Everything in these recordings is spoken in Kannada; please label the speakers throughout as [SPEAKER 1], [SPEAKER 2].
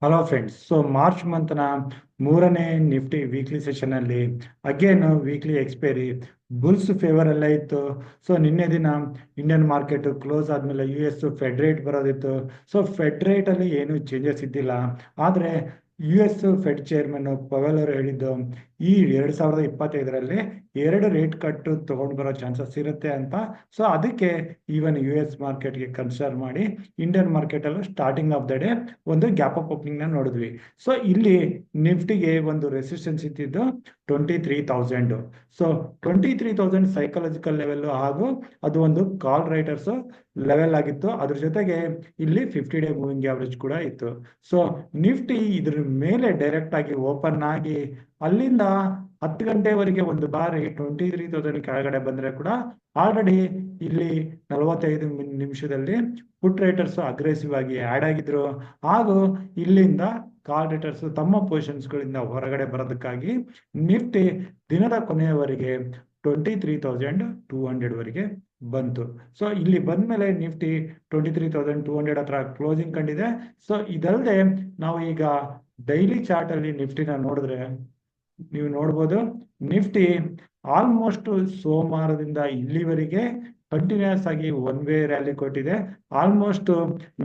[SPEAKER 1] Hello friends. ಮಾರ್ಚ್ ಮಂತ್ನ ಮೂರನೇ ನಿಫ್ಟಿ ವೀಕ್ಲಿ ಸೆಷನ್ ಅಲ್ಲಿ again weekly expiry bulls favour ಎಲ್ಲ ಇತ್ತು. ನಿನ್ನೆ ದಿನ ಇಂಡಿಯನ್ ಮಾರ್ಕೆಟ್ ಕ್ಲೋಸ್ ಆದ್ಮೇಲೆ US ಫೆಡ್ ರೇಟ್ ಬರೋದಿತ್ತು. ಫೆಡ್ ರೇಟ್ ಅಲ್ಲಿ ಏನು ಚೇಂಜಸ್ ಇದ್ದಿಲ್ಲ. ಆದ್ರೆ US ಫೆಡ್ ಚೇರ್ಮನ್ ಪವೆಲ್ ಅವರು ಹೇಳಿದ್ದು ಈ 2025ರಲ್ಲಿ 2 ರೇಟ್ ಕಟ್ ತಗೊಂಡು ಬರೋ ಚಾನ್ಸಸ್ ಇರುತ್ತೆ ಅಂತ. ಅದಕ್ಕೆ ಈವನ್ US ಮಾರ್ಕೆಟ್ಗೆ ಕನ್ಸಿಡರ್ ಮಾಡಿ ಇಂಡಿಯನ್ ಮಾರ್ಕೆಟ್ ಅಲ್ಲೂ ಸ್ಟಾರ್ಟಿಂಗ್ ಆಫ್ ದ ಡೇ ಒಂದು ಗ್ಯಾಪ್ ಅಪ್ ಓಪನಿಂಗ್ ನ ನೋಡಿದ್ವಿ. ಇಲ್ಲಿ ನಿಫ್ಟಿಗೆ ಒಂದು ರೆಸಿಸ್ಟೆನ್ಸ್ ಇದ್ದಿದ್ದು 23,000. 23,000 ಸೈಕಲಾಜಿಕಲ್ ಲೆವೆಲ್ ಹಾಗೂ ಅದು ಒಂದು ಕಾಲ್ ರೈಟರ್ಸ್ ಲೆವೆಲ್ ಆಗಿತ್ತು. ಅದ್ರ ಜೊತೆಗೆ ಇಲ್ಲಿ 50-day ಮೂವಿಂಗ್ ಆವರೇಜ್ ಕೂಡ ಇತ್ತು. ನಿಫ್ಟಿ ಇದ್ರ ಮೇಲೆ ಡೈರೆಕ್ಟ್ ಆಗಿ ಓಪನ್ ಆಗಿ ಅಲ್ಲಿಂದ 10 ಗಂಟೆವರೆಗೆ ಒಂದು ಬಾರಿ 23,000 ಕೆಳಗಡೆ ಬಂದ್ರೆ ಕೂಡ ಆಲ್ರೆಡಿ ಇಲ್ಲಿ 45 ನಿಮಿಷದಲ್ಲಿ ಪುಟ್ ರೈಟರ್ಸ್ ಅಗ್ರೆಸಿವ್ ಆಗಿ ಆಡ್ ಆಗಿದ್ರು. ಹಾಗೂ ಇಲ್ಲಿಂದ ಕಾಲ್ ರೈಟರ್ಸ್ ತಮ್ಮ ಪೊಸಿಷನ್ಸ್ ಗಳಿಂದ ಹೊರಗಡೆ ಬರೋದಕ್ಕಾಗಿ ನಿಫ್ಟಿ ದಿನದ ಕೊನೆಯವರೆಗೆ 23,200 ವರೆಗೆ ಬಂತು. ಇಲ್ಲಿ ಬಂದ್ಮೇಲೆ ನಿಫ್ಟಿ 23,200 ಹತ್ರ ಕ್ಲೋಸಿಂಗ್ ಕಂಡಿದೆ. ಇದಲ್ಲದೆ ನಾವು ಈಗ ಡೈಲಿ ಚಾರ್ಟ್ ಅಲ್ಲಿ ನಿಫ್ಟಿನ ನೋಡಿದ್ರೆ ನೀವು ನೋಡ್ಬೋದು, ನಿಫ್ಟಿ ಆಲ್ಮೋಸ್ಟ್ ಸೋಮವಾರದಿಂದ ಇಲ್ಲಿವರೆಗೆ ಕಂಟಿನ್ಯೂಸ್ ಆಗಿ ಒನ್ ವೇ ರ್ಯಾಲಿ ಕೊಟ್ಟಿದೆ. ಆಲ್ಮೋಸ್ಟ್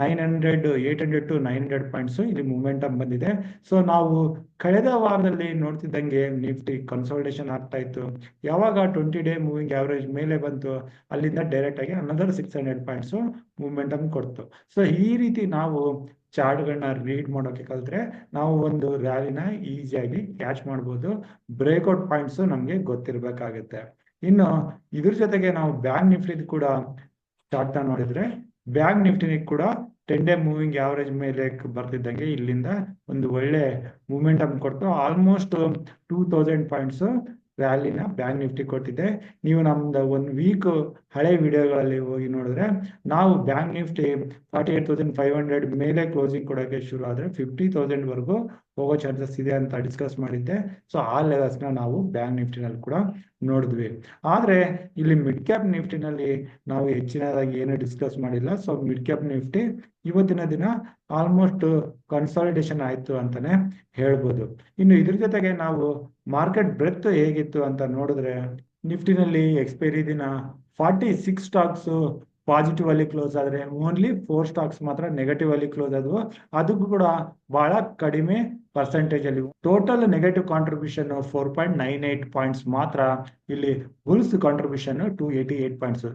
[SPEAKER 1] 800 to 900 ಪಾಯಿಂಟ್ಸ್ ಇಲ್ಲಿ ಮೂಮೆಂಟಮ್ ಬಂದಿದೆ. ನಾವು ಕಳೆದ ವಾರದಲ್ಲಿ ನೋಡ್ತಿದ್ದಂಗೆ ನಿಫ್ಟಿ ಕನ್ಸಾಲಿಡೇಷನ್ ಆಗ್ತಾ ಇತ್ತು. ಯಾವಾಗ 20-day ಮೂವಿಂಗ್ ಆವರೇಜ್ ಮೇಲೆ ಬಂತು ಅಲ್ಲಿಂದ ಡೈರೆಕ್ಟ್ ಆಗಿ ಅನದರ್ 600 ಪಾಯಿಂಟ್ಸ್ ಮೂಮೆಂಟಮ್ ಕೊಡ್ತು. ಈ ರೀತಿ ನಾವು ಚಾರ್ಟ್ಗಳನ್ನ ರೀಡ್ ಮಾಡೋಕೆ ಕಲ್ತ್ರೆ ನಾವು ಒಂದು ರ್ಯಾಲಿನ ಈಸಿಯಾಗಿ ಕ್ಯಾಚ್ ಮಾಡ್ಬೋದು. ಬ್ರೇಕ್ಔಟ್ ಪಾಯಿಂಟ್ಸ್ ನಮ್ಗೆ ಗೊತ್ತಿರ್ಬೇಕಾಗತ್ತೆ. ಇನ್ನು ಇದ್ರ ಜೊತೆಗೆ ನಾವು ಬ್ಯಾಂಕ್ ನಿಫ್ಟಿ ಕೂಡ ಚಾರ್ಟ್ ನೋಡಿದ್ರೆ ಬ್ಯಾಂಕ್ ನಿಫ್ಟಿ ಕೂಡ 10-day ಮೂವಿಂಗ್ ಆವರೇಜ್ ಮೇಲೆ ಬರ್ತಿದ್ದಂಗೆ ಇಲ್ಲಿಂದ ಒಂದು ಒಳ್ಳೆ ಮೂಮೆಂಟಮ್ ಕೊಟ್ಟು ಆಲ್ಮೋಸ್ಟ್ 2,000 ಪಾಯಿಂಟ್ಸ್ ರ್ಯಾಲಿನ ಬ್ಯಾಂಕ್ ನಿಫ್ಟಿ ಕೊಟ್ಟಿದೆ. ನೀವು ನಮ್ದು 1 ವೀಕ್ ಹಳೆ ವಿಡಿಯೋಗಳಲ್ಲಿ ಹೋಗಿ ನೋಡಿದ್ರೆ ನಾವು ಬ್ಯಾಂಕ್ ನಿಫ್ಟಿ 48,500 ಮೇಲೆ ಕ್ಲೋಸಿಂಗ್ ಕೊಡೋಕೆ ಶುರು ಆದ್ರೆ 50,000 ವರೆಗೂ ಹೋಗೋ ಚಾನ್ಸಸ್ ಇದೆ ಅಂತ ಡಿಸ್ಕಸ್ ಮಾಡಿದ್ದೆ. ಆ ಲೆವೆಲ್ಸ್ ನ ನಾವು ಬ್ಯಾಂಕ್ ನಿಫ್ಟಿನಲ್ಲಿ ಕೂಡ ನೋಡಿದ್ವಿ. ಆದ್ರೆ ಇಲ್ಲಿ ಮಿಡ್ ಕ್ಯಾಪ್ ನಿಫ್ಟಿನಲ್ಲಿ ನಾವು ಹೆಚ್ಚಿನದಾಗಿ ಏನು ಡಿಸ್ಕಸ್ ಮಾಡಿಲ್ಲ. ಮಿಡ್ ಕ್ಯಾಪ್ ನಿಫ್ಟಿ ಇವತ್ತಿನ ದಿನ ಆಲ್ಮೋಸ್ಟ್ ಕನ್ಸಾಲಿಡೇಷನ್ ಆಯ್ತು ಅಂತಾನೆ ಹೇಳ್ಬೋದು. ಇನ್ನು ಇದ್ರ ಜೊತೆಗೆ ನಾವು ಮಾರ್ಕೆಟ್ ಬ್ರೆತ್ ಹೇಗಿತ್ತು ಅಂತ ನೋಡಿದ್ರೆ ನಿಫ್ಟಿನಲ್ಲಿ ಎಕ್ಸ್ಪೈರಿ ದಿನ 46 ಸ್ಟಾಕ್ಸ್ ಪಾಸಿಟಿವ್ ಅಲ್ಲಿ ಕ್ಲೋಸ್ ಆದ್ರೆ ಓನ್ಲಿ 4 ಸ್ಟಾಕ್ಸ್ ಮಾತ್ರ ನೆಗೆಟಿವ್ ಅಲ್ಲಿ ಕ್ಲೋಸ್ ಆದವು. ಅದಕ್ಕೂ ಕೂಡ ಬಹಳ ಕಡಿಮೆ ಪರ್ಸೆಂಟೇಜ್ ಅಲ್ಲಿ. ಟೋಟಲ್ ನೆಗೆಟಿವ್ ಕಾಂಟ್ರಿಬ್ಯೂಷನ್ 4.98 ಪಾಯಿಂಟ್ಸ್ ಮಾತ್ರ. ಇಲ್ಲಿ bulls contribution 288 points.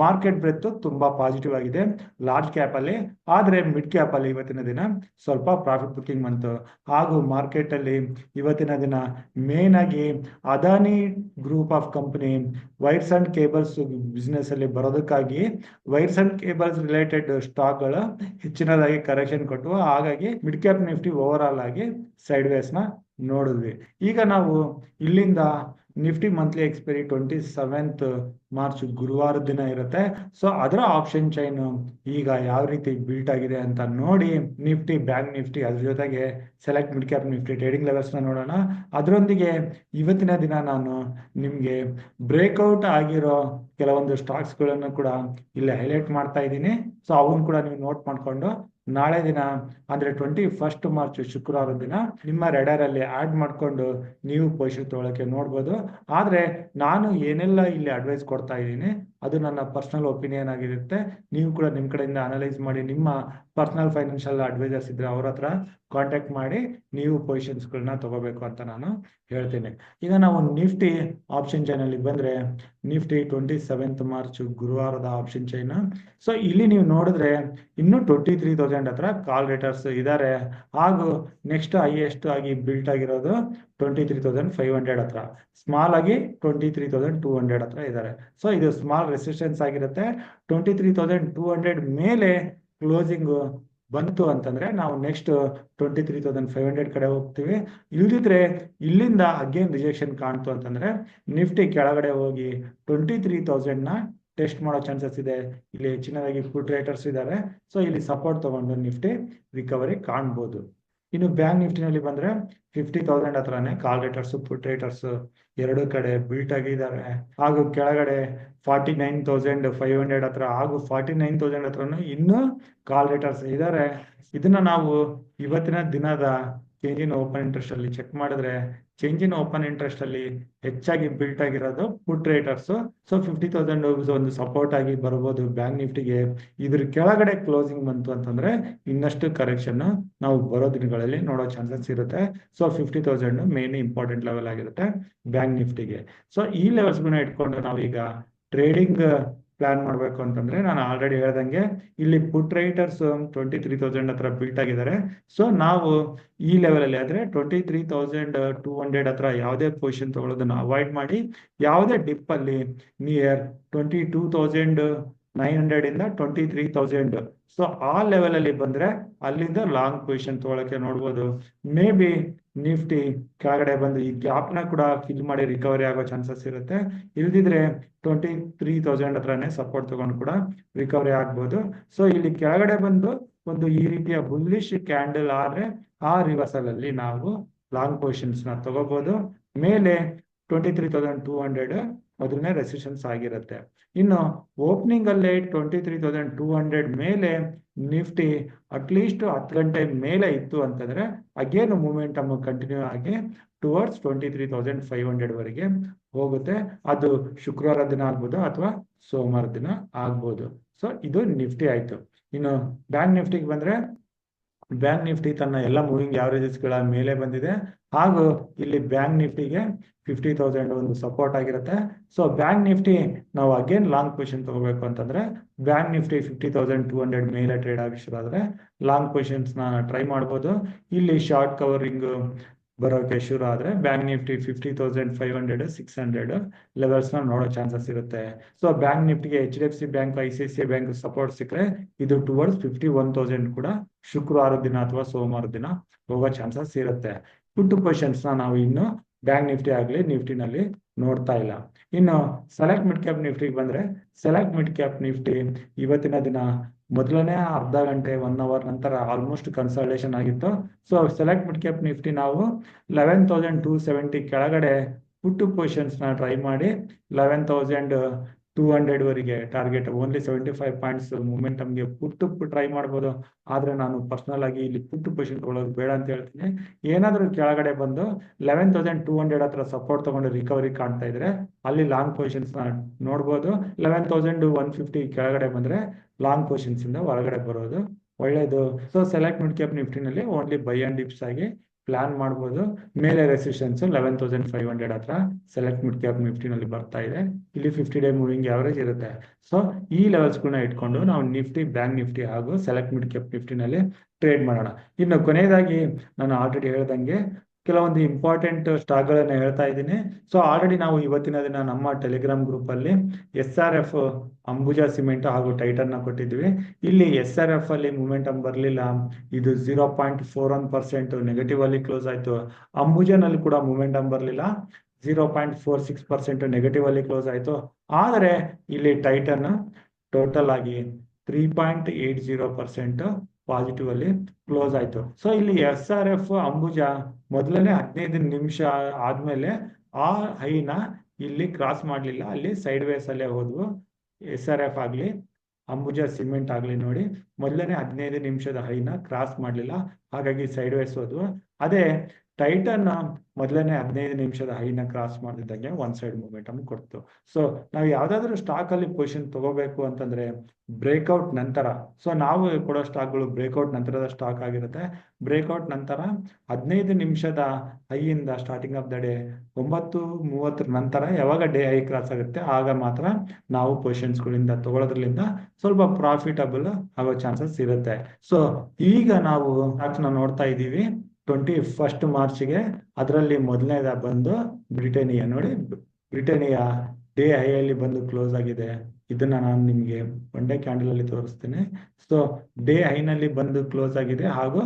[SPEAKER 1] Market breadth ತುಂಬಾ ಪಾಸಿಟಿವ್ ಆಗಿದೆ ಲಾರ್ಜ್ ಕ್ಯಾಪ್ ಅಲ್ಲಿ. ಆದ್ರೆ ಮಿಡ್ ಕ್ಯಾಪ್ ಅಲ್ಲಿ ಇವತ್ತಿನ ದಿನ ಸ್ವಲ್ಪ ಪ್ರಾಫಿಟ್ ಬುಕಿಂಗ್ ಬಂತು. ಹಾಗೂ ಮಾರ್ಕೆಟ್ ಅಲ್ಲಿ ಇವತ್ತಿನ ದಿನ ಮೇನ್ ಆಗಿ Adani group of company wires and cables business ಅಲ್ಲಿ ಬರೋದಕ್ಕಾಗಿ wires and cables related stock ಗಳು ಹೆಚ್ಚಿನದಾಗಿ ಕರೆಕ್ಷನ್ ಕೊಟ್ಟು ಹಾಗಾಗಿ mid cap Nifty overall ಆಗಿ ಸೈಡ್ ವೇಸ್ ನ ನೋಡಿದ್ವಿ. ಈಗ ನಾವು ಇಲ್ಲಿಂದ Nifty monthly expiry 27th March ಗುರುವಾರ ದಿನ ಇರುತ್ತೆ. ಅದರ ಆಪ್ಷನ್ ಚೈನ್ ಈಗ ಯಾವ ರೀತಿ ಬಿಲ್ಟ್ ಆಗಿದೆ ಅಂತ ನೋಡಿ ನಿಫ್ಟಿ ಬ್ಯಾಂಕ್ ನಿಫ್ಟಿ ಅದ್ರ ಜೊತೆಗೆ select mid cap Nifty trading levels ನ ನೋಡೋಣ. ಅದರೊಂದಿಗೆ ಇವತ್ತಿನ ದಿನ ನಾನು ನಿಮ್ಗೆ ಬ್ರೇಕ್ಔಟ್ ಆಗಿರೋ ಕೆಲವೊಂದು ಸ್ಟಾಕ್ಸ್ ಗಳನ್ನು ಕೂಡ ಇಲ್ಲಿ ಹೈಲೈಟ್ ಮಾಡ್ತಾ ಇದ್ದೀನಿ. ಅವನ್ನ ಕೂಡ ನೀವು ನೋಟ್ ಮಾಡ್ಕೊಂಡು ನಾಳೆ ದಿನ ಅಂದ್ರೆ 21st ಮಾರ್ಚ್ ಶುಕ್ರವಾರ ದಿನ ನಿಮ್ಮ ರೆಡರ್ ಅಲ್ಲಿ ಆಡ್ ಮಾಡ್ಕೊಂಡು ನೀವು ಪೊಸಿಷನ್ ತಗೊಳಕ್ಕೆ ನೋಡ್ಬೋದು. ಆದ್ರೆ ನಾನು ಏನೆಲ್ಲ ಇಲ್ಲಿ ಅಡ್ವೈಸ್ ಕೊಡ್ತಾ ಇದ್ದೀನಿ ಅದು ನನ್ನ ಪರ್ಸನಲ್ ಒಪಿನಿಯನ್ ಆಗಿರುತ್ತೆ. ನೀವು ಕೂಡ ನಿಮ್ ಕಡೆಯಿಂದ ಅನಲೈಸ್ ಮಾಡಿ ನಿಮ್ಮ ಪರ್ಸನಲ್ ಫೈನಾನ್ಷಿಯಲ್ ಅಡ್ವೈಸರ್ಸ್ ಇದ್ರೆ ಅವ್ರ ಹತ್ರ ಕಾಂಟ್ಯಾಕ್ಟ್ ಮಾಡಿ ನೀವು ಪೊಸಿಷನ್ಸ್ ಗಳನ್ನ ತಗೋಬೇಕು ಅಂತ ನಾನು ಹೇಳ್ತೇನೆ. ಈಗ ನಾವು ನಿಫ್ಟಿ ಆಪ್ಷನ್ ಚೈನ್ ಅಲ್ಲಿ ಬಂದ್ರೆ ನಿಫ್ಟಿ 27th ಮಾರ್ಚ್ ಗುರುವಾರದ ಆಪ್ಷನ್ ಚೈನ್. ಇಲ್ಲಿ ನೀವು ನೋಡಿದ್ರೆ ಇನ್ನು 23,000 ಹತ್ರ ಕಾಲ್ ರೇಟರ್ಸ್ ಇದಾರೆ. ಹಾಗೂ ನೆಕ್ಸ್ಟ್ ಹೈಯೆಸ್ಟ್ ಆಗಿ ಬಿಲ್ಟ್ ಆಗಿರೋದು 23,500 ಹತ್ರ, ಸ್ಮಾಲ್ ಆಗಿ 23,200 ಹತ್ರ ಇದ್ದಾರೆ. ಇದು ಸ್ಮಾಲ್ ರೆಸಿಸ್ಟೆನ್ಸ್ ಆಗಿರುತ್ತೆ. 23,200 ಮೇಲೆ ಕ್ಲೋಸಿಂಗ್ ಬಂತು ಅಂತಂದ್ರೆ ನಾವು ನೆಕ್ಸ್ಟ್ 23,500 ಕಡೆ ಹೋಗ್ತೀವಿ. ಇಲ್ದಿದ್ರೆ ಇಲ್ಲಿಂದ ಅಗೇನ್ ರಿಜೆಕ್ಷನ್ ಕಾಣ್ತು ಅಂತಂದ್ರೆ ನಿಫ್ಟಿ ಕೆಳಗಡೆ ಹೋಗಿ 23,000 ನ ಟೆಸ್ಟ್ ಮಾಡೋ ಚಾನ್ಸಸ್ ಇದೆ. ಇಲ್ಲಿ ಹೆಚ್ಚಿನದಾಗಿ ಪುಟ್ ರೈಟರ್ಸ್ ಇದ್ದಾರೆ. ಇಲ್ಲಿ ಸಪೋರ್ಟ್ ತಗೊಂಡು ನಿಫ್ಟಿ ರಿಕವರಿ ಕಾಣ್ಬೋದು. ಇನ್ನು ಬ್ಯಾಂಕ್ ನಿಫ್ಟಿನಲ್ಲಿ ಬಂದ್ರೆ 50,000 ಹತ್ರನೇ ಕಾಲ್ ರೇಟರ್ಸ್ ಪುಟ್ ರೇಟರ್ಸ್ ಎರಡು ಕಡೆ ಬಿಲ್ಟ್ ಆಗಿದ್ದಾರೆ. ಹಾಗೂ ಕೆಳಗಡೆ 49,500 ಹತ್ರ ಹಾಗೂ 49,000 ಹತ್ರನು ಇನ್ನೂ ಕಾಲ್ ರೇಟರ್ಸ್ ಇದ್ದಾರೆ. ಇದನ್ನ ನಾವು ಇವತ್ತಿನ ದಿನದ ಚೇಂಜ್ ಇನ್ ಓಪನ್ ಇಂಟ್ರೆಸ್ಟ್ ಅಲ್ಲಿ ಚೆಕ್ ಮಾಡಿದ್ರೆ ಚೇಂಜ್ ಇನ್ ಓಪನ್ ಇಂಟ್ರೆಸ್ಟ್ ಅಲ್ಲಿ ಹೆಚ್ಚಾಗಿ ಬಿಲ್ಟ್ ಆಗಿರೋದು ಪುಟ್ ರೇಟರ್ಸ್. ಸೊ 50,000 ಒಂದು ಸಪೋರ್ಟ್ ಆಗಿ ಬರ್ಬೋದು ಬ್ಯಾಂಕ್ ನಿಫ್ಟಿಗೆ. ಇದ್ರ ಕೆಳಗಡೆ ಕ್ಲೋಸಿಂಗ್ ಬಂತು ಅಂತಂದ್ರೆ ಇನ್ನಷ್ಟು ಕರೆಕ್ಷನ್ ನಾವು ಬರೋ ದಿನಗಳಲ್ಲಿ ನೋಡೋ ಚಾನ್ಸಸ್ ಇರುತ್ತೆ. ಸೊ 50,000 ಮೇನ್ ಇಂಪಾರ್ಟೆಂಟ್ ಲೆವೆಲ್ ಆಗಿರುತ್ತೆ ಬ್ಯಾಂಕ್ ನಿಫ್ಟಿಗೆ. ಸೊ ಈ ಲೆವೆಲ್ಸ್ಗಳನ್ನ ಇಟ್ಕೊಂಡು ನಾವು ಈಗ ಟ್ರೇಡಿಂಗ್ ಪ್ಲಾನ್ ಮಾಡ್ಬೇಕು ಅಂತಂದ್ರೆ ನಾನು ಆಲ್ರೆಡಿ ಹೇಳ್ದಂಗೆ ಇಲ್ಲಿ ಪುಟ್ ರೈಟರ್ಸ್ 23,000 ಹತ್ರ ಬಿಲ್ಟ್ ಆಗಿದ್ದಾರೆ. ಸೊ ನಾವು ಈ ಲೆವೆಲ್ ಅಲ್ಲಿ ಆದ್ರೆ 23,200 ಹತ್ರ ಯಾವುದೇ ಪೊಸಿಷನ್ ತಗೊಳ್ಳೋದನ್ನ ಅವಾಯ್ಡ್ ಮಾಡಿ ಯಾವುದೇ ಡಿಪ್ ಅಲ್ಲಿ ನಿಯರ್ 22,900 ಇಂದ 23,000 ಸೊ ಆ ಲೆವೆಲ್ ಅಲ್ಲಿ ಬಂದ್ರೆ ಅಲ್ಲಿಂದ ಲಾಂಗ್ ಪೊಸಿಷನ್ ತಗೊಳಕ್ಕೆ ನೋಡ್ಬೋದು. ಮೇ ಬಿ ನಿಫ್ಟಿ ಕೆಳಗಡೆ ಬಂದು ಈ ಗ್ಯಾಪ್ ನ ಕೂಡ ಫಿಲ್ ಮಾಡಿ ರಿಕವರಿ ಆಗೋ ಚಾನ್ಸಸ್ ಇರುತ್ತೆ. ಇಲ್ದಿದ್ರೆ 23,000 ಹತ್ರನೇ ಸಪೋರ್ಟ್ ತಗೊಂಡು ಕೂಡ ರಿಕವರಿ ಆಗ್ಬೋದು. ಸೊ ಇಲ್ಲಿ ಕೆಳಗಡೆ ಬಂದು ಒಂದು ಈ ರೀತಿಯ ಬುಲ್ಲಿಶ್ ಕ್ಯಾಂಡಲ್ ಆದ್ರೆ ಆ ರಿವರ್ಸಲ್ ಅಲ್ಲಿ ನಾವು ಲಾಂಗ್ ಪೊಸಿಷನ್ಸ್ ನ ತಗೋಬಹುದು. ಮೇಲೆ 23,200 ಮೊದಲನೇ ರೆಸಿಸ್ಟೆನ್ಸ್ ಆಗಿರುತ್ತೆ. ಇನ್ನು ಓಪನಿಂಗ್ ಅಲ್ಲೇ 23,200 ಮೇಲೆ ನಿಫ್ಟಿ ಅಟ್ಲೀಸ್ಟ್ 10 ಗಂಟೆ ಮೇಲೆ ಇತ್ತು ಅಂತಂದ್ರೆ ಅಗೇನ್ ಮೂಮೆಂಟಮ್ ಕಂಟಿನ್ಯೂ ಆಗಿ ಟುವರ್ಡ್ಸ್ 23,500 ವರೆಗೆ ಹೋಗುತ್ತೆ. ಅದು ಶುಕ್ರವಾರ ದಿನ ಆಗ್ಬೋದು ಅಥವಾ ಸೋಮವಾರ ದಿನ ಆಗ್ಬೋದು. ಸೊ ಇದು ನಿಫ್ಟಿ ಆಯ್ತು. ಇನ್ನು ಬ್ಯಾಂಕ್ ನಿಫ್ಟಿಗೆ ಬಂದ್ರೆ ಬ್ಯಾಂಕ್ ನಿಫ್ಟಿ ತನ್ನ ಎಲ್ಲ ಮೂವಿಂಗ್ ಆವರೇಜಸ್ ಗಳ ಮೇಲೆ ಬಂದಿದೆ. ಹಾಗೂ ಇಲ್ಲಿ ಬ್ಯಾಂಕ್ ನಿಫ್ಟಿಗೆ 50,000 ಒಂದು ಸಪೋರ್ಟ್ ಆಗಿರುತ್ತೆ. ಸೊ ಬ್ಯಾಂಕ್ ನಿಫ್ಟಿ ನಾವು ಅಗೇನ್ ಲಾಂಗ್ ಪೊಸಿಷನ್ ತಗೋಬೇಕು ಅಂತಂದ್ರೆ ಬ್ಯಾಂಕ್ ನಿಫ್ಟಿ 50,200 ಮೇಲೆ ಟ್ರೇಡ್ ಆಗಿ ಶುರು ಆದ್ರೆ ಲಾಂಗ್ ಪೊಸಿಷನ್ಸ್ ನ ಟ್ರೈ ಮಾಡ್ಬೋದು. ಇಲ್ಲಿ ಶಾರ್ಟ್ ಕವರಿಂಗ್ ಬರೋಕೆ ಶುರು ಆದ್ರೆ ಬ್ಯಾಂಕ್ ನಿಫ್ಟಿ 50,500 600 ಲೆವೆಲ್ಸ್ ನ ನೋಡೋ ಚಾನ್ಸಸ್ ಇರುತ್ತೆ. ಸೊ ಬ್ಯಾಂಕ್ ನಿಫ್ಟಿಗೆ HDFC bank ICICI bank support ಸಿಕ್ಕರೆ ಇದು ಟುವರ್ಡ್ಸ್ 51,000 ಕೂಡ ಶುಕ್ರವಾರ ದಿನ ಅಥವಾ ಸೋಮವಾರ ದಿನ ಹೋಗೋ ಚಾನ್ಸಸ್ ಇರುತ್ತೆ. ಪುಟ್ ಪೊಸಿಷನ್ಸ್ ನ ನಾವು ಇನ್ನು ಬ್ಯಾಂಕ್ ನಿಫ್ಟಿ ಆಗ್ಲಿ ನಿಫ್ಟಿನಲ್ಲಿ ನೋಡ್ತಾ ಇಲ್ಲ. ಇನ್ನು ಸೆಲೆಕ್ಟ್ ಮಿಡ್ ಕ್ಯಾಪ್ ನಿಫ್ಟಿಗೆ ಬಂದ್ರೆ ಸೆಲೆಕ್ಟ್ ಮಿಡ್ ಕ್ಯಾಪ್ ನಿಫ್ಟಿ ಇವತ್ತಿನ ದಿನ ಮೊದಲನೇ ಅರ್ಧ ಗಂಟೆ 1 ಅವರ್ ನಂತರ ಆಲ್ಮೋಸ್ಟ್ ಕನ್ಸಲ್ಟೇಷನ್ ಆಗಿತ್ತು. So select mid cap Nifty ನಾವು 11,270 ಕೆಳಗಡೆ ಪುಟ್ ಪೊಸಿಷನ್ಸ್ ನ ಟ್ರೈ ಮಾಡಿ 11,200 ವರೆಗೆ ಟಾರ್ಗೆಟ್ ಓನ್ಲಿ 75 ಪಾಯಿಂಟ್ಸ್ ಮೂಮೆಂಟಮ್ಗೆ ಪುಟ್ ಟ್ರೈ ಮಾಡ್ಬೋದು. ಆದ್ರೆ ನಾನು ಪರ್ಸನಲ್ ಆಗಿ ಇಲ್ಲಿ ಪುಟ್ ಪೊಸಿಷನ್ ತಗೊಳ್ಳೋದು ಬೇಡ ಅಂತ ಹೇಳ್ತೀನಿ. ಏನಾದ್ರೂ ಕೆಳಗಡೆ ಬಂದು 11,200 ಹತ್ರ ಸಪೋರ್ಟ್ ತಗೊಂಡು ರಿಕವರಿ ಕಾಣ್ತಾ ಇದ್ರೆ ಅಲ್ಲಿ ಲಾಂಗ್ ಪೊಸಿಷನ್ಸ್ ನ ನೋಡ್ಬೋದು. 11,150 ಕೆಳಗಡೆ ಬಂದ್ರೆ ಲಾಂಗ್ ಪೊಸಿಷನ್ಸ್ ಇಂದ ಹೊರಗಡೆ ಬರೋದು ಒಳ್ಳೇದು. ಸೊ ಸೆಲೆಕ್ಟ್ ಮಿಡ್ ಕ್ಯಾಪ್ ನಿಫ್ಟಿನಲ್ಲಿ ಓನ್ಲಿ ಬೈ ಅಂಡ್ ಡಿಪ್ಸ್ ಆಗಿ ಪ್ಲಾನ್ ಮಾಡ್ಬೋದು. ಮೇಲೆ ರೆಸಿಸ್ಟೆನ್ಸ್ 11,500 ಹತ್ರ ಸೆಲೆಕ್ಟ್ ಮಿಡ್ ಕ್ಯಾಪ್ ನಿಫ್ಟಿನಲ್ಲಿ ಬರ್ತಾ ಇದೆ. ಇಲ್ಲಿ 50 ಡೇ ಮೂವಿಂಗ್ ಆವರೇಜ್ ಇರುತ್ತೆ. ಸೊ ಈ ಲೆವೆಲ್ಸ್ ಗಳನ್ನ ಇಟ್ಕೊಂಡು ನಾವು ನಿಫ್ಟಿ ಬ್ಯಾಂಕ್ ನಿಫ್ಟಿ ಹಾಗೂ ಸೆಲೆಕ್ಟ್ ಮಿಡ್ ಕ್ಯಾಪ್ ನಿಫ್ಟಿನಲ್ಲಿ ಟ್ರೇಡ್ ಮಾಡೋಣ. ಇನ್ನು ಕೊನೆಯದಾಗಿ ನಾನು ಆಲ್ರೆಡಿ ಹೇಳ್ದಂಗೆ ಕೆಲವೊಂದು ಇಂಪಾರ್ಟೆಂಟ್ ಸ್ಟಾಕ್ ಗಳನ್ನ ಹೇಳ್ತಾ ಇದ್ದೀನಿ. ಸೊ ಆಲ್ರೆಡಿ ನಾವು ಇವತ್ತಿನ ದಿನ ನಮ್ಮ ಟೆಲಿಗ್ರಾಮ್ ಗ್ರೂಪ್ ಅಲ್ಲಿ SRF ಅಂಬುಜಾ ಸಿಮೆಂಟ್ ಹಾಗೂ ಟೈಟನ್ ನ ಕೊಟ್ಟಿದ್ವಿ. ಇಲ್ಲಿ SRF ಅಲ್ಲಿ ಮೂಮೆಂಟಮ್ ಬರಲಿಲ್ಲ. ಇದು 0.41% ನೆಗೆಟಿವ್ ಅಲ್ಲಿ ಕ್ಲೋಸ್ ಆಯ್ತು. ಅಂಬುಜಾನಲ್ಲಿ ಕೂಡ ಮೂಮೆಂಟಮ್ ಬರಲಿಲ್ಲ, 0.46% ನೆಗೆಟಿವ್ ಅಲ್ಲಿ ಕ್ಲೋಸ್ ಆಯ್ತು. ಆದರೆ ಇಲ್ಲಿ ಟೈಟನ್ ಟೋಟಲ್ ಆಗಿ 3.80% ಪಾಸಿಟಿವ್ ಅಲ್ಲಿ ಕ್ಲೋಸ್ ಆಯ್ತು. ಸೊ ಇಲ್ಲಿ SRF ಅಂಬುಜಾ ಮೊದಲನೇ 15 ನಿಮಿಷ ಆದ್ಮೇಲೆ ಆ ಹೈನ ಇಲ್ಲಿ ಕ್ರಾಸ್ ಮಾಡ್ಲಿಲ್ಲ, ಅಲ್ಲಿ ಸೈಡ್ ವೇಸ್ ಅಲ್ಲೇ ಹೋದ್ವು. SRF ಆಗ್ಲಿ ಅಂಬುಜಾ ಸಿಮೆಂಟ್ ಆಗ್ಲಿ ನೋಡಿ ಮೊದಲನೇ 15 ನಿಮಿಷದ ಹೈನ ಕ್ರಾಸ್ ಮಾಡ್ಲಿಲ್ಲ, ಹಾಗಾಗಿ ಸೈಡ್ ವೇಸ್ ಹೋದ್ವು. ಅದೇ ಟೈಟನ್ ಮೊದಲನೇ 15 ನಿಮಿಷದ ಹೈನ ಕ್ರಾಸ್ ಮಾಡಿದಂಗೆ ಒನ್ ಸೈಡ್ ಮೂವ್ಮೆಂಟ್ ಕೊಡ್ತು. ಸೊ ನಾವು ಯಾವ್ದಾದ್ರು ಸ್ಟಾಕ್ ಅಲ್ಲಿ ಪೊಸಿಷನ್ ತಗೋಬೇಕು ಅಂತಂದ್ರೆ ಬ್ರೇಕ್ಔಟ್ ನಂತರ, ಸೊ ನಾವು ಕೊಡೋ ಸ್ಟಾಕ್ಗಳು ಬ್ರೇಕ್ಔಟ್ ನಂತರದ ಸ್ಟಾಕ್ ಆಗಿರುತ್ತೆ. ಬ್ರೇಕ್ಔಟ್ ನಂತರ 15 ನಿಮಿಷದ ಹೈಯಿಂದ ಸ್ಟಾರ್ಟಿಂಗ್ ಆಫ್ ದ ಡೇ 9:30 ನಂತರ ಯಾವಾಗ ಡೇ ಹೈ ಕ್ರಾಸ್ ಆಗುತ್ತೆ ಆಗ ಮಾತ್ರ ನಾವು ಪೊಸಿಷನ್ಸ್ ಗಳಿಂದ ತಗೊಳ್ಳೋದ್ರಿಂದ ಸ್ವಲ್ಪ ಪ್ರಾಫಿಟಬಲ್ ಆಗೋ ಚಾನ್ಸಸ್ ಇರುತ್ತೆ. ಸೊ ಈಗ ನಾವು ಸ್ಟಾಕ್ಸ್ ನೋಡ್ತಾ ಇದ್ದೀವಿ 21 ಮಾರ್ಚ್ಗೆ. ಅದರಲ್ಲಿ ಮೊದಲನೇದ ಬಂದು ಬ್ರಿಟೇನಿಯಾ ನೋಡಿ, ಬ್ರಿಟೇನಿಯಾ ಡೇ ಹೈಯಲ್ಲಿ ಬಂದು ಕ್ಲೋಸ್ ಆಗಿದೆ. ಇದನ್ನ ನಾನು ನಿಮ್ಗೆ ಒನ್ ಡೇ ಕ್ಯಾಂಡಲ್ ಅಲ್ಲಿ ತೋರಿಸ್ತೀನಿ. ಸೊ ಡೇ ಹೈನಲ್ಲಿ ಬಂದು ಕ್ಲೋಸ್ ಆಗಿದೆ ಹಾಗೂ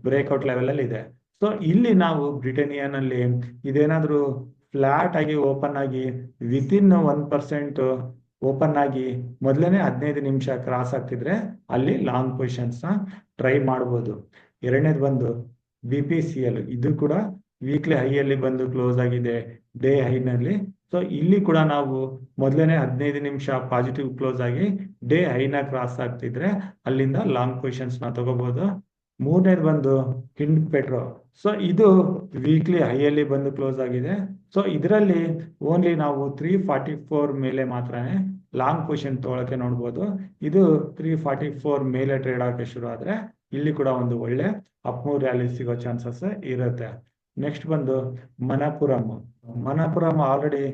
[SPEAKER 1] ಬ್ರೇಕ್ಔಟ್ ಲೆವೆಲ್ ಅಲ್ಲಿ ಇದೆ. ಸೊ ಇಲ್ಲಿ ನಾವು ಬ್ರಿಟೇನಿಯಾನಲ್ಲಿ ಇದೇನಾದ್ರೂ ಫ್ಲಾಟ್ ಆಗಿ ಓಪನ್ ಆಗಿ ವಿತಿನ್ 1% ಓಪನ್ ಆಗಿ ಮೊದಲನೇ 15 ನಿಮಿಷ ಕ್ರಾಸ್ ಆಗ್ತಿದ್ರೆ ಅಲ್ಲಿ ಲಾಂಗ್ ಪೊಸಿಷನ್ಸ್ ನ ಟ್ರೈ ಮಾಡ್ಬೋದು. ಎರಡನೇದು ಬಂದು BPCL ಇದು ಕೂಡ ವೀಕ್ಲಿ ಹೈಯಲ್ಲಿ ಬಂದು ಕ್ಲೋಸ್ ಆಗಿದೆ ಡೇ ಹೈನಲ್ಲಿ. ಸೊ ಇಲ್ಲಿ ಕೂಡ ನಾವು ಮೊದಲನೇ 15 ನಿಮಿಷ ಪಾಸಿಟಿವ್ ಕ್ಲೋಸ್ ಆಗಿ ಡೇ ಹೈನ ಕ್ರಾಸ್ ಆಗ್ತಿದ್ರೆ ಅಲ್ಲಿಂದ ಲಾಂಗ್ ಪೊಸಿಷನ್ಸ್ ನ ತಗೋಬಹುದು. ಮೂರನೇದು ಬಂದು ಹಿಂಡ್ ಪೆಟ್ರೋ. ಸೊ ಇದು ವೀಕ್ಲಿ ಹೈಯಲ್ಲಿ ಬಂದು ಕ್ಲೋಸ್ ಆಗಿದೆ. ಸೊ ಇದರಲ್ಲಿ ಓನ್ಲಿ ನಾವು 344 ಮೇಲೆ ಮಾತ್ರನೇ ಲಾಂಗ್ ಪೊಸಿಷನ್ ತಗೊಳಕ್ಕೆ ನೋಡ್ಬೋದು. ಇದು 344 ಮೇಲೆ ಟ್ರೇಡ್ ಆಗಕ್ಕೆ ಶುರು ಆದ್ರೆ ಇಲ್ಲಿ ಕೂಡ ಒಂದು ಒಳ್ಳೆ ಅಪ್ ಮೂವ್ ರ್ಯಾಲಿ ಸಿಗೋ ಚಾನ್ಸಸ್ ಇರುತ್ತೆ. ನೆಕ್ಸ್ಟ್ ಬಂದು ಮನಪುರಂ ಆಲ್ರೆಡಿ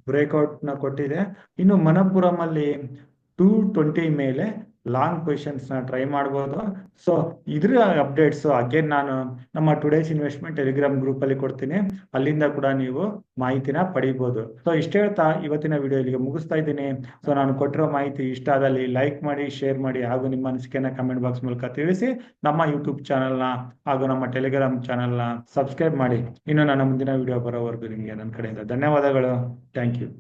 [SPEAKER 1] ಬ್ರೇಕ್ಔಟ್ ನ ಕೊಟ್ಟಿದೆ. ಇನ್ನು ಮನಪುರಂ ಅಲ್ಲಿ 220 ಮೇಲೆ ಲಾಂಗ್ ಪೊಸಿಷನ್ಸ್ ನ ಟ್ರೈ ಮಾಡಬಹುದು. ಸೊ ಇದ್ರ ಅಪ್ಡೇಟ್ಸ್ ಅಗೇನ್ ನಾನು ನಮ್ಮ ಟುಡೇಸ್ ಇನ್ವೆಸ್ಟ್ಮೆಂಟ್ ಟೆಲಿಗ್ರಾಮ್ ಗ್ರೂಪ್ ಅಲ್ಲಿ ಕೊಡ್ತೀನಿ, ಅಲ್ಲಿಂದ ಕೂಡ ನೀವು ಮಾಹಿತಿನ ಪಡಿಬಹುದು. ಸೊ ಇಷ್ಟ ಹೇಳ್ತಾ ಇವತ್ತಿನ ವಿಡಿಯೋ ಇಲ್ಲಿಗೆ ಮುಗಿಸ್ತಾ ಇದ್ದೀನಿ. ಸೊ ನಾನು ಕೊಟ್ಟಿರೋ ಮಾಹಿತಿ ಇಷ್ಟ ಆದಲ್ಲಿ ಲೈಕ್ ಮಾಡಿ, ಶೇರ್ ಮಾಡಿ, ಹಾಗೂ ನಿಮ್ಮ ಅನಿಸಿಕೆನ ಕಮೆಂಟ್ ಬಾಕ್ಸ್ ಮೂಲಕ ತಿಳಿಸಿ. ನಮ್ಮ ಯೂಟ್ಯೂಬ್ ಚಾನಲ್ನ ಹಾಗೂ ನಮ್ಮ ಟೆಲಿಗ್ರಾಮ್ ಚಾನಲ್ನ ಸಬ್ಸ್ಕ್ರೈಬ್ ಮಾಡಿ. ಇನ್ನು ನನ್ನ ಮುಂದಿನ ವಿಡಿಯೋ ಬರೋವರೆಗೂ ನಿಮಗೆ ನನ್ನ ಕಡೆಯಿಂದ ಧನ್ಯವಾದಗಳು. Thank you.